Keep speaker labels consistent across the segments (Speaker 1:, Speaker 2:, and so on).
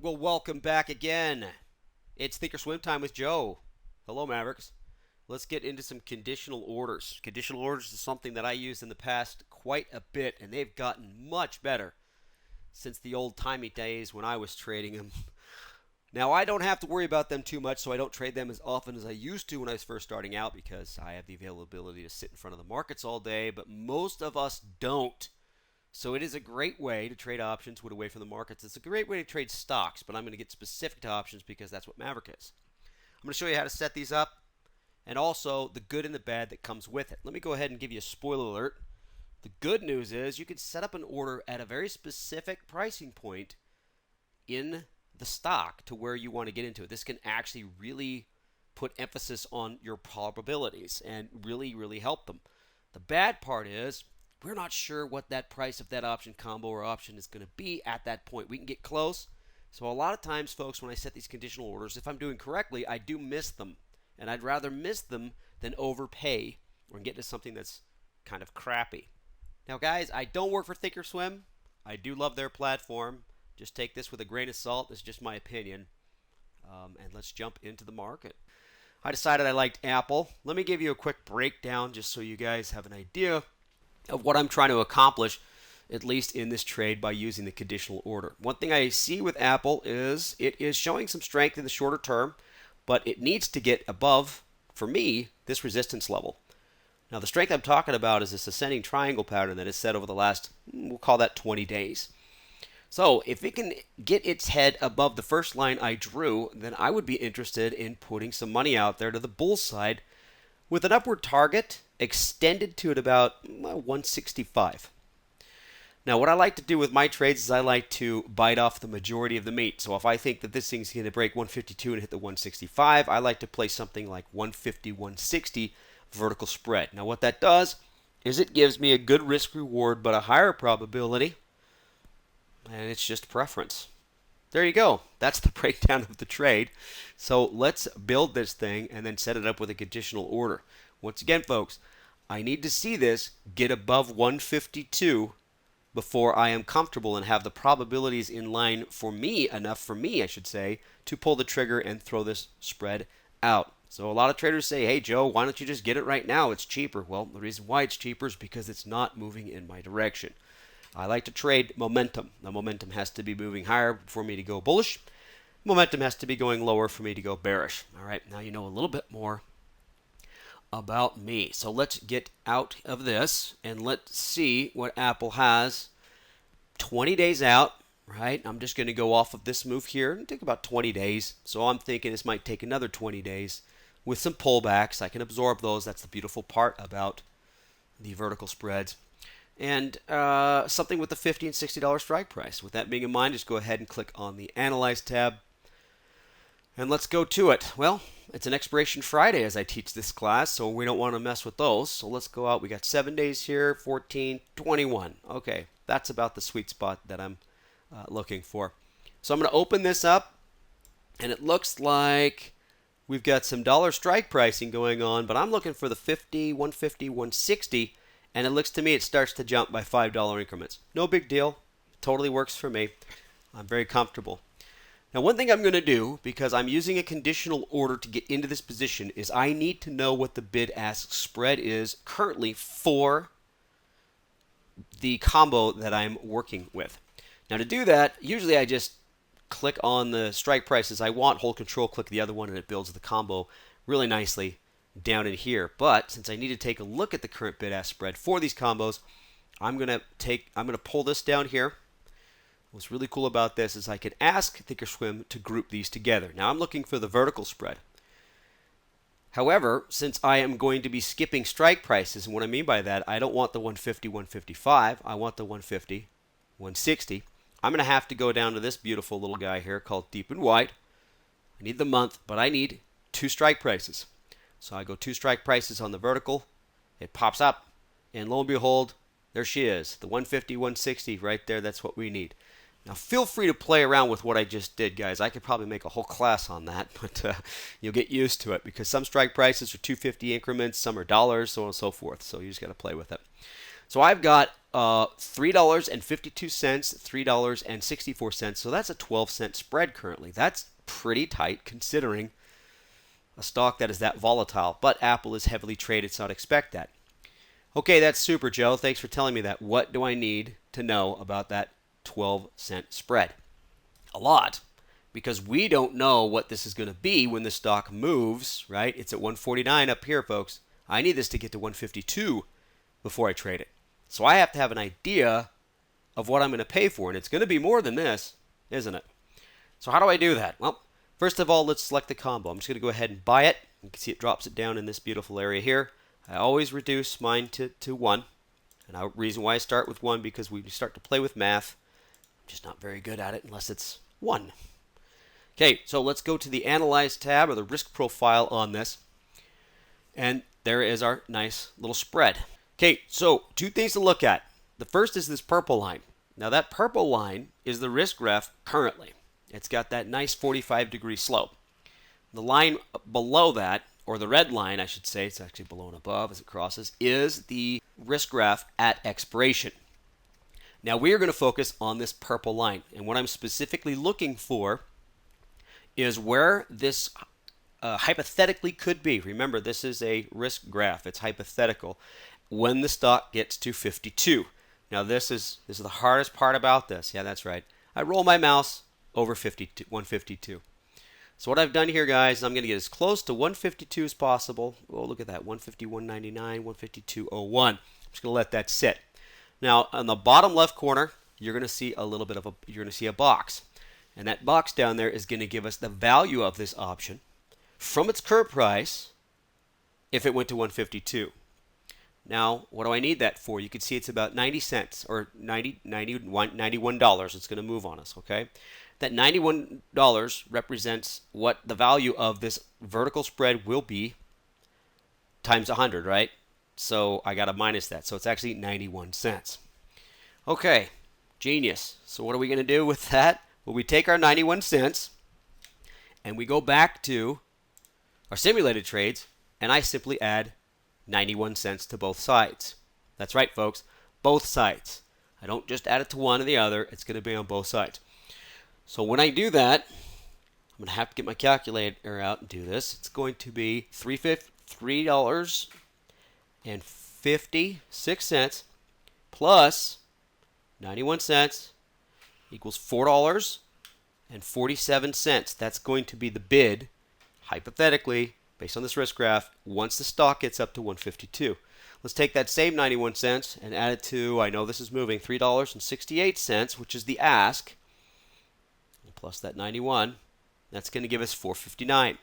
Speaker 1: Well, welcome back again. It's Think or Swim time with Joe. Hello, Mavericks. Let's get into some conditional orders. Conditional orders is something that I used in the past quite a bit, and they've gotten much better since the old-timey days when I was trading them. Now, I don't have to worry about them too much, so I don't trade them as often as I used to when I was first starting out because I have the availability to sit in front of the markets all day, but most of us don't. So it is a great way to trade options with away from the markets. It's a great way to trade stocks, but I'm going to get specific to options because that's what Maverick is. I'm going to show you how to set these up and also the good and the bad that comes with it. Let me go ahead and give you a spoiler alert. The good news is you can set up an order at a very specific pricing point in the stock to where you want to get into it. This can actually really put emphasis on your probabilities and really help them. The bad part is we're not sure what that price of that option combo or option is going to be at that point. We can get close. So a lot of times, folks, when I set these conditional orders, if I'm doing correctly, I do miss them. And I'd rather miss them than overpay or get into something that's kind of crappy. Now, guys, I don't work for Thinkorswim. I do love their platform. Just take this with a grain of salt. It's just my opinion. And let's jump into the market. I decided I liked Apple. Let me give you a quick breakdown just so you guys have an idea of what I'm trying to accomplish, at least in this trade, by using the conditional order. One thing I see with Apple is it is showing some strength in the shorter term, but it needs to get above, for me, this resistance level. Now, the strength I'm talking about is this ascending triangle pattern that is set over the last, we'll call that 20 days. So if it can get its head above the first line I drew, then I would be interested in putting some money out there to the bull side with an upward target extended to at about 165. Now, what I like to do with my trades is I like to bite off the majority of the meat. So if I think that this thing's going to break 152 and hit the 165, I like to play something like 150, 160 vertical spread. Now, what that does is it gives me a good risk reward, but a higher probability, and it's just preference. There you go. That's the breakdown of the trade. So let's build this thing and then set it up with a conditional order. Once again, folks, I need to see this get above 152 before I am comfortable and have the probabilities in line for me, enough for me, I should say, to pull the trigger and throw this spread out. So a lot of traders say, hey, Joe, why don't you just get it right now? It's cheaper. Well, the reason why it's cheaper is because it's not moving in my direction. I like to trade momentum. The momentum has to be moving higher for me to go bullish. Momentum has to be going lower for me to go bearish. All right, now you know a little bit more about me. So let's get out of this and let's see what Apple has 20 days out, right? I'm just going to go off of this move here and take about 20 days. So I'm thinking this might take another 20 days with some pullbacks. I can absorb those. That's the beautiful part about the vertical spreads. And something with the $50 and $60 strike price. With that being in mind, just go ahead and click on the Analyze tab. And let's go to it. Well, it's an expiration Friday as I teach this class, so we don't want to mess with those. So let's go out. We got 7 days here, 14, 21. Okay, that's about the sweet spot that I'm looking for. So I'm going to open this up, and it looks like we've got some dollar strike pricing going on, but I'm looking for the 50, 150, 160, and it looks to me it starts to jump by $5 increments. No big deal. Totally works for me. I'm very comfortable. Now, one thing I'm going to do, because I'm using a conditional order to get into this position, is I need to know what the bid-ask spread is currently for the combo that I'm working with. Now, to do that, usually I just click on the strike prices I want, hold control, click the other one, and it builds the combo really nicely down in here. But since I need to take a look at the current bid-ask spread for these combos, I'm going to pull this down here. What's really cool about this is I could ask Thinkorswim to group these together. Now I'm looking for the vertical spread. However, since I am going to be skipping strike prices, and what I mean by that, I don't want the 150, 155. I want the 150, 160. I'm going to have to go down to this beautiful little guy here called deep and wide. I need the month, but I need 2 strike prices. So I go 2 strike prices on the vertical. It pops up, and lo and behold, there she is. The 150, 160 right there. That's what we need. Now, feel free to play around with what I just did, guys. I could probably make a whole class on that, but you'll get used to it because some strike prices are 250 increments, some are dollars, so on and so forth. So you just got to play with it. So I've got $3.52, $3.64. So that's a 12-cent spread currently. That's pretty tight considering a stock that is that volatile. But Apple is heavily traded, so I'd expect that. Okay, that's super, Joe. Thanks for telling me that. What do I need to know about that 12-cent spread? A lot, because we don't know what this is going to be when the stock moves, right? It's at 149 up here, folks. I need this to get to 152 before I trade it. So I have to have an idea of what I'm going to pay for, and it's going to be more than this, isn't it? So how do I do that? Well, first of all, let's select the combo. I'm just going to go ahead and buy it. You can see it drops it down in this beautiful area here. I always reduce mine to 1. And the reason why I start with 1, because we start to play with math. I'm just not very good at it unless it's 1. Okay, so let's go to the Analyze tab or the risk profile on this. And there is our nice little spread. Okay, so 2 things to look at. The first is this purple line. Now that purple line is the risk graph currently. It's got that nice 45-degree slope. The line below that, or the red line I should say, it's actually below and above as it crosses, is the risk graph at expiration. Now we are going to focus on this purple line. And what I'm specifically looking for is where this hypothetically could be. Remember, this is a risk graph. It's hypothetical. When the stock gets to 52. Now this is the hardest part about this. Yeah, that's right. I roll my mouse over 152. So what I've done here, guys, I'm going to get as close to 152 as possible. Oh, look at that, 151.99, 152.01. I'm just going to let that sit. Now on the bottom left corner, you're going to see a little bit of a box, and that box down there is going to give us the value of this option from its current price if it went to 152. Now, what do I need that for? You can see it's about 90 cents or $91. It's going to move on us, okay? That $91 represents what the value of this vertical spread will be times 100, right? So I got to minus that. So it's actually 91 cents. Okay, genius. So what are we going to do with that? Well, we take our 91 cents and we go back to our simulated trades, and I simply add 91 cents to both sides. That's right, folks, both sides. I don't just add it to one or the other. It's going to be on both sides. So when I do that, I'm going to have to get my calculator out and do this. It's going to be $3.56 plus 91 cents equals $4.47. That's going to be the bid, hypothetically, based on this risk graph, once the stock gets up to 152. Let's take that same 91 cents and add it to, I know this is moving, $3.68, which is the ask, plus that 91. That's going to give us $4.59.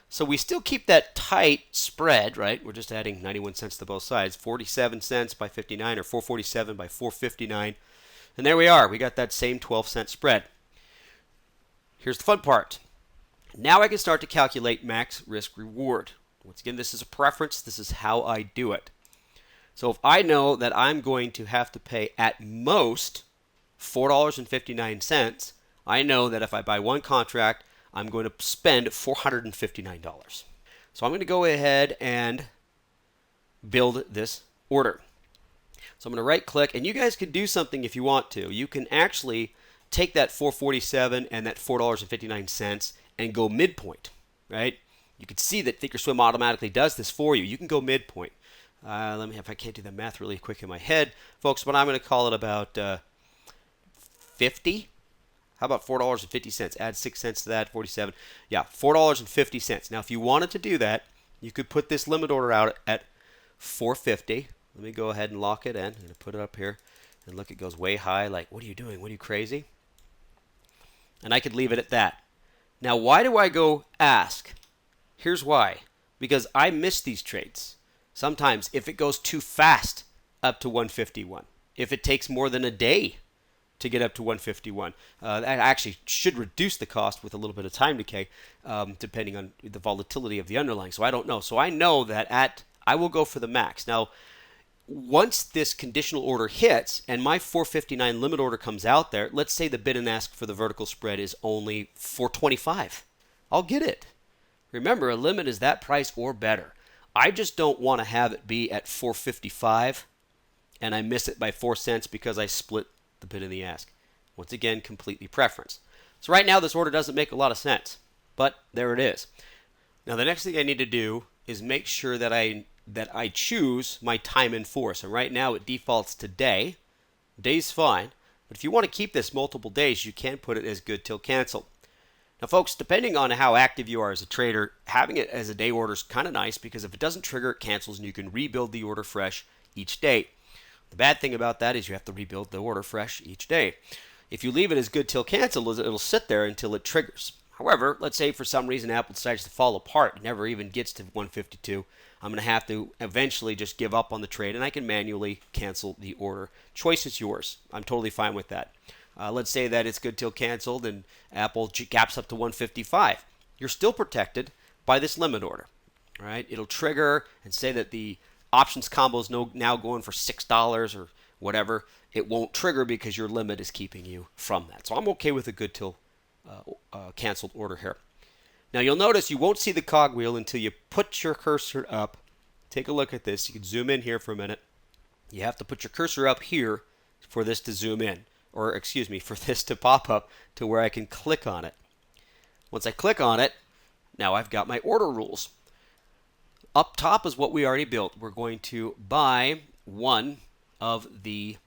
Speaker 1: So we still keep that tight spread, right? We're just adding 91 cents to both sides, 47 cents by 59 or 447 by 459. And there we are. We got that same 12-cent spread. Here's the fun part. Now I can start to calculate max risk reward. Once again, this is a preference. This is how I do it. So if I know that I'm going to have to pay at most $4.59, I know that if I buy one contract, I'm going to spend $459. So I'm going to go ahead and build this order. So I'm going to right click, and you guys can do something if you want to. You can actually take that 447 and that $4.59 and go midpoint, right? You can see that Thinkorswim automatically does this for you. You can go midpoint. Let me, if I can't do the math really quick in my head, folks, but I'm going to call it about 50. How about $4.50? Add 6 cents to that, 47. Yeah, $4.50. Now, if you wanted to do that, you could put this limit order out at 450. Let me go ahead and lock it in. I'm going to put it up here. And look, it goes way high. Like, what are you doing? What are you, crazy? And I could leave it at that. Now, why do I go ask? Here's why. Because I miss these trades. Sometimes, if it goes too fast up to 151, if it takes more than a day to get up to 151, that actually should reduce the cost with a little bit of time decay, depending on the volatility of the underlying. So I don't know. So I know that I will go for the max. Now, once this conditional order hits and my 459 limit order comes out there, let's say the bid and ask for the vertical spread is only 425. I'll get it. Remember, a limit is that price or better. I just don't want to have it be at 455 and I miss it by 4 cents because I split the bid and the ask. Once again, completely preference. So right now this order doesn't make a lot of sense, but there it is. Now the next thing I need to do is make sure that I choose my time in force. And right now it defaults to day. Day's fine, but if you want to keep this multiple days, you can put it as good till cancel. Now folks, depending on how active you are as a trader, having it as a day order is kind of nice because if it doesn't trigger, it cancels and you can rebuild the order fresh each day. The bad thing about that is you have to rebuild the order fresh each day. If you leave it as good till cancel, it'll sit there until it triggers. However, let's say for some reason Apple decides to fall apart, it never even gets to 152. I'm going to have to eventually just give up on the trade, and I can manually cancel the order. Choice is yours. I'm totally fine with that. Let's say that it's good till canceled and Apple gaps up to 155. You're still protected by this limit order. All right? It'll trigger and say that the options combo is now going for $6 or whatever. It won't trigger because your limit is keeping you from that. So I'm okay with a good till canceled order here. Now you'll notice you won't see the cogwheel until you put your cursor up. Take a look at this. You can zoom in here for a minute. You have to put your cursor up here for this to zoom in, or excuse me, for this to pop up to where I can click on it. Once I click on it, now I've got my order rules. Up top is what we already built. We're going to buy one of the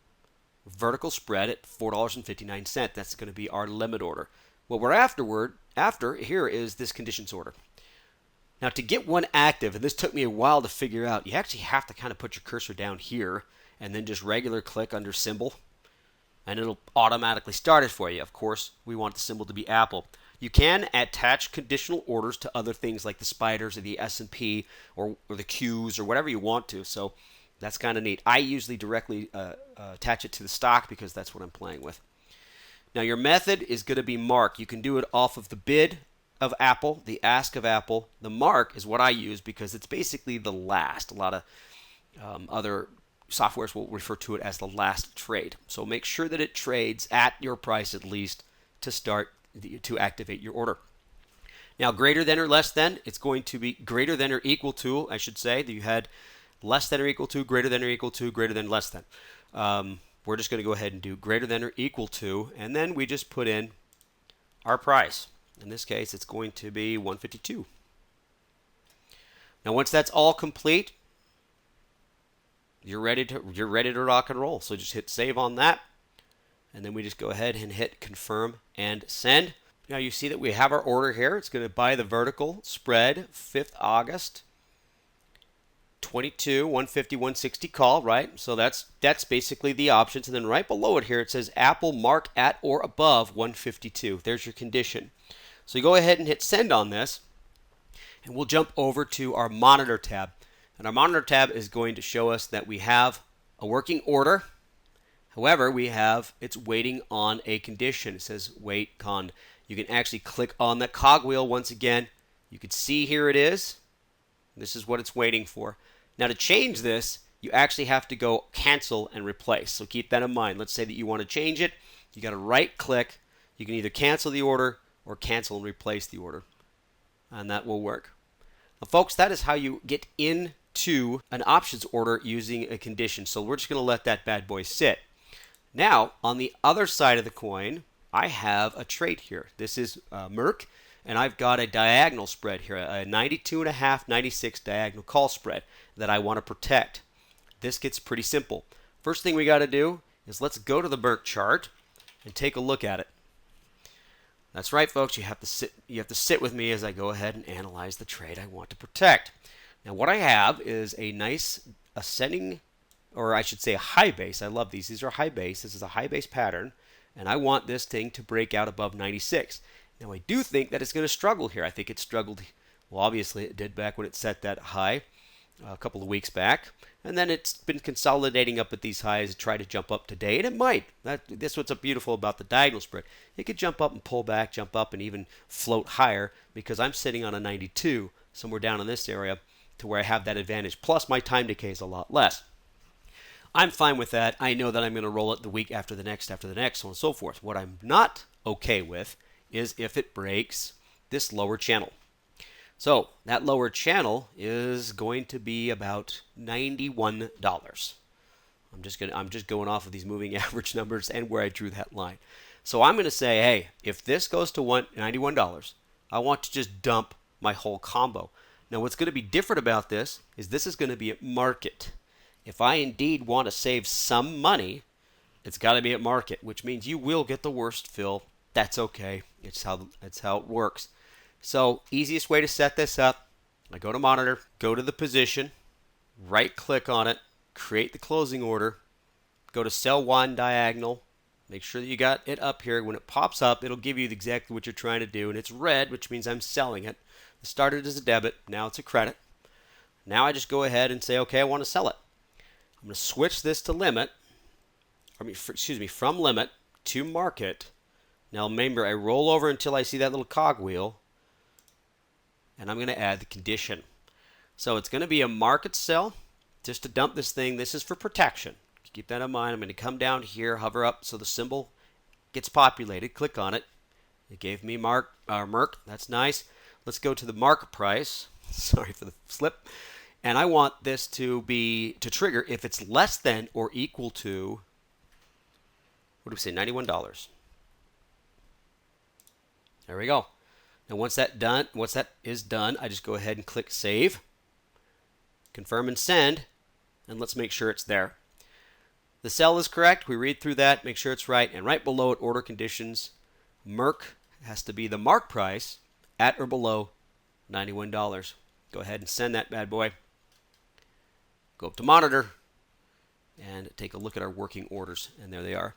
Speaker 1: vertical spread at $4.59. That's going to be our limit order. What we're after here is this conditions order. Now to get one active, and this took me a while to figure out, you actually have to kind of put your cursor down here and then just regular click under symbol and it'll automatically start it for you. Of course, we want the symbol to be Apple. You can attach conditional orders to other things like the spiders or the S&P or the Qs or whatever you want to. So that's kind of neat. I usually directly attach it to the stock because that's what I'm playing with. Now your method is going to be mark. You can do it off of the bid of Apple, the ask of Apple. The mark is what I use because it's basically the last. A lot of other softwares will refer to it as the last trade. So make sure that it trades at your price at least to activate your order. Now greater than or less than, it's going to be greater than or equal to, I should say, that you had less than or equal to, greater than or equal to, greater than less than. We're just going to go ahead and do greater than or equal to, and then we just put in our price. In this case, it's going to be 152. Now, once that's all complete, you're ready to rock and roll. So just hit save on that, and then we just go ahead and hit confirm and send. Now you see that we have our order here. It's going to buy the vertical spread 5th August. 22, 150, 160 call, right? So that's basically the options. And then right below it here, it says Apple mark at or above 152. There's your condition. So you go ahead and hit send on this, and we'll jump over to our monitor tab. And our monitor tab is going to show us that we have a working order. However, it's waiting on a condition. It says wait con. You can actually click on the cogwheel once again. You can see here it is. This is what it's waiting for. Now to change this, you actually have to go cancel and replace. So keep that in mind. Let's say that you want to change it. You got to right click. You can either cancel the order or cancel and replace the order. And that will work. Now folks, that is how you get into an options order using a condition. So we're just going to let that bad boy sit. Now on the other side of the coin, I have a trade here. This is Merck. And I've got a diagonal spread here, a 92.5, 96 diagonal call spread that I want to protect. This gets pretty simple. First thing we got to do is let's go to the Merck chart and take a look at it. That's right, folks. You have to sit with me as I go ahead and analyze the trade I want to protect. Now, what I have is a nice ascending, or I should say a high base. I love these. These are high base. This is a high base pattern, and I want this thing to break out above 96. Now, I do think that it's going to struggle here. I think it struggled, well, obviously it did back when it set that high a couple of weeks back. And then it's been consolidating up at these highs to try to jump up today, and it might. That's what's beautiful about the diagonal spread. It could jump up and pull back, jump up and even float higher because I'm sitting on a 92 somewhere down in this area to where I have that advantage. Plus, my time decay is a lot less. I'm fine with that. I know that I'm going to roll it the week after the next, so on and so forth. What I'm not okay with is if it breaks this lower channel. So that lower channel is going to be about $91. I'm just going off of these moving average numbers and where I drew that line. So I'm going to say, hey, if this goes to $91, I want to just dump my whole combo. Now what's going to be different about this is going to be at market. If I indeed want to save some money, it's got to be at market, which means you will get the worst fill. That's okay. That's how it works. So easiest way to set this up, I go to monitor, go to the position, right click on it, create the closing order, go to cell 1 diagonal, make sure that you got it up here. When it pops up, it'll give you exactly what you're trying to do, and it's red, which means I'm selling it. It started as a debit, now it's a credit. Now I just go ahead and say, okay, I want to sell it. I'm going to switch this to limit, from limit to market. Now remember, I roll over until I see that little cogwheel, and I'm going to add the condition. So it's going to be a market sell, just to dump this thing. This is for protection. Keep that in mind. I'm going to come down here, hover up so the symbol gets populated. Click on it. It gave me Merc. That's nice. Let's go to the mark price. Sorry for the slip. And I want this to trigger if it's less than or equal to, what do we say, $91. There we go. Now once that is done, I just go ahead and click save, confirm and send, and let's make sure it's there. The cell is correct. We read through that, make sure it's right, and right below it, order conditions, Merc has to be the mark price at or below $91. Go ahead and send that bad boy. Go up to monitor and take a look at our working orders, and there they are.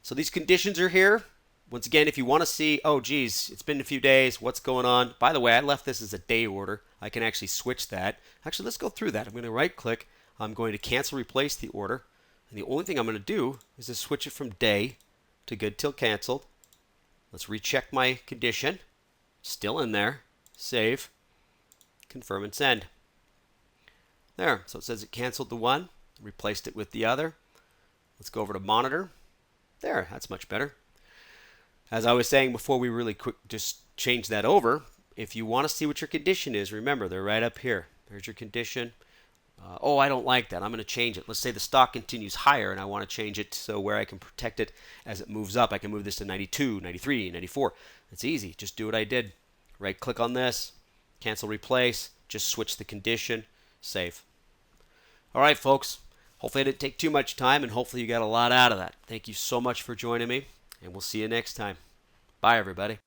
Speaker 1: So these conditions are here. Once again, if you want to see, oh geez, it's been a few days, what's going on? By the way, I left this as a day order. I can actually switch that. Actually, let's go through that. I'm going to right click. I'm going to cancel replace the order. And the only thing I'm going to do is to switch it from day to good till canceled. Let's recheck my condition. Still in there. Save. Confirm and send. There. So it says it canceled the one, replaced it with the other. Let's go over to monitor. There. That's much better. As I was saying before we really quick just change that over, if you want to see what your condition is, remember they're right up here. There's your condition. Oh, I don't like that. I'm going to change it. Let's say the stock continues higher and I want to change it so where I can protect it as it moves up. I can move this to 92, 93, 94. It's easy. Just do what I did. Right click on this, cancel replace, just switch the condition, save. All right, folks. Hopefully I didn't take too much time and hopefully you got a lot out of that. Thank you so much for joining me, and we'll see you next time. Bye, everybody.